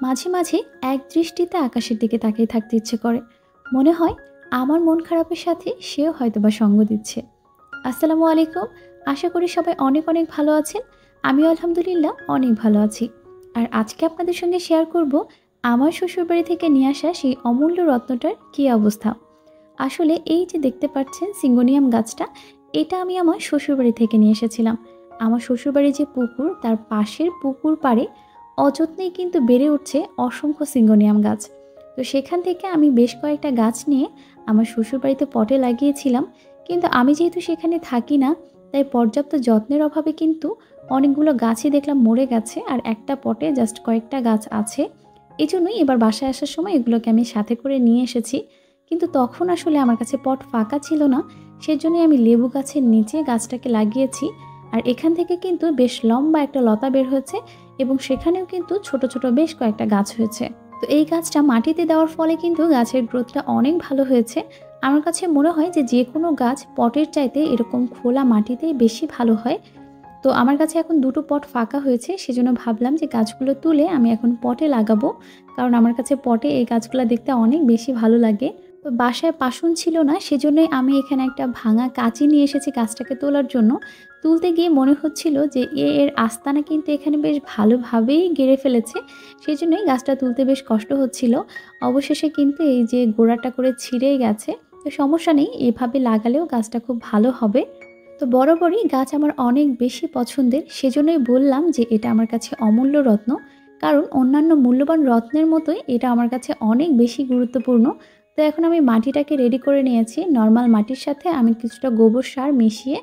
মাঝে মাঝে এক দৃষ্টিতে আকাশের দিকে তাকিয়ে থাকতে ইচ্ছে করে। মনে হয় আমার মন খারাপের সাথে সেও হয়তোবা সঙ্গ দিচ্ছে। আসসালামু আলাইকুম। আশা করি সবাই অনেক অনেক ভালো আছেন। আমিও আলহামদুলিল্লাহ অনেক ভালো আছি। আর আজকে আপনাদের সঙ্গে শেয়ার করব আমার শ্বশুরবাড়ি থেকে নিয়ে আসা সেই অমূল্য রত্নটার কী অবস্থা। আসলে এই যে দেখতে পাচ্ছেন সিঙ্গোনিয়াম গাছটা, এটা আমি আমার শ্বশুরবাড়ি থেকে নিয়ে এসেছিলাম। আমার শ্বশুরবাড়ির যে পুকুর, তার পাশের পুকুর পাড়ে অযত্নেই কিন্তু বেড়ে উঠছে অসংখ্য সিঙ্গোনিয়াম গাছ। তো সেখান থেকে আমি বেশ কয়েকটা গাছ নিয়ে আমার শ্বশুরবাড়িতে পটে লাগিয়েছিলাম। কিন্তু আমি যেহেতু সেখানে থাকি না, তাই পর্যাপ্ত যত্নের অভাবে কিন্তু অনেকগুলো গাছই দেখলাম মরে গেছে, আর একটা পটে জাস্ট কয়েকটা গাছ আছে। এই জন্যই এবার বাসায় আসার সময় এগুলোকে আমি সাথে করে নিয়ে এসেছি। কিন্তু তখন আসলে আমার কাছে পট ফাঁকা ছিল না, সেজন্যই আমি লেবু গাছের নিচে গাছটাকে লাগিয়েছি। আর এখান থেকে কিন্তু বেশ লম্বা একটা লতা বের হয়েছে, এবং সেখানেও কিন্তু ছোট ছোট বেশ কয়েকটা গাছ হয়েছে। তো এই গাছটা মাটিতে দেওয়ার ফলে কিন্তু গাছের গ্রোথটা অনেক ভালো হয়েছে। আমার কাছে মনে হয় যে যে কোনো গাছ পটের চাইতে এরকম খোলা মাটিতেই বেশি ভালো হয়। তো আমার কাছে এখন দুটো পট ফাঁকা হয়েছে, সেজন্য ভাবলাম যে গাছগুলো তুলে আমি এখন পটে লাগাবো। কারণ আমার কাছে পটে এই গাছগুলো দেখতে অনেক বেশি ভালো লাগে। তো বাসায় পাশুন ছিল না, সেজন্যই আমি এখানে একটা ভাঙা কাঁচি নিয়ে এসেছি গাছটাকে তোলার জন্য। তুলতে গিয়ে মনে হচ্ছিল যে এর আস্তানা কিন্তু এখানে বেশ ভালোভাবেই গেড়ে ফেলেছে, সেজন্যই গাছটা তুলতে বেশ কষ্ট হচ্ছিল। অবশেষে কিন্তু এই যে গোড়াটা করে ছিঁড়েই গেছে। তো সমস্যা নেই, এভাবে লাগালেও গাছটা খুব ভালো হবে। তো বরাবরই গাছ আমার অনেক বেশি পছন্দের, সেজন্যই বললাম যে এটা আমার কাছে অমূল্য রত্ন। কারণ অন্যান্য মূল্যবান রত্নের মতোই এটা আমার কাছে অনেক বেশি গুরুত্বপূর্ণ। তো এখন আমি মাটিটাকে রেডি করে নিয়েছি। নর্মাল মাটির সাথে আমি কিছুটা গোবর সার মিশিয়ে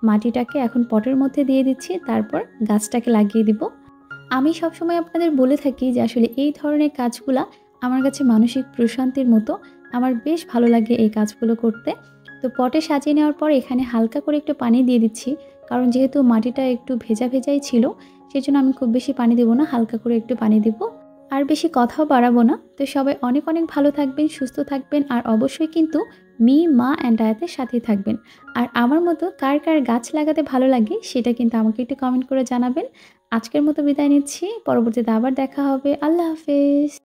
মাটিটাকে এখন পটের মধ্যে দিয়ে দিচ্ছি, তারপর গাছটাকে লাগিয়ে দিব। আমি সবসময় আপনাদের বলে থাকি যে আসলে এই ধরনের কাজগুলা আমার কাছে মানসিক প্রশান্তির মতো। আমার বেশ ভালো লাগে এই কাজগুলো করতে। তো পটে সাজিয়ে নেওয়ার পর এখানে হালকা করে একটু পানি দিয়ে দিচ্ছি। কারণ যেহেতু মাটিটা একটু ভেজা ভেজাই ছিল, সেজন্য আমি খুব বেশি পানি দেব না, হালকা করে একটু পানি দিব। আর বেশি কথাও বাড়াবো না। তো সবাই অনেক অনেক ভালো থাকবেন, সুস্থ থাকবেন, আর অবশ্যই কিন্তু মা অ্যান্ড আয়াতের সাথেই থাকবেন। আর আমার মতো কার কার গাছ লাগাতে ভালো লাগে সেটা কিন্তু আমাকে একটু কমেন্ট করে জানাবেন। আজকের মতো বিদায় নিচ্ছি। পরবর্তীতে আবার দেখা হবে। আল্লাহ হাফেজ।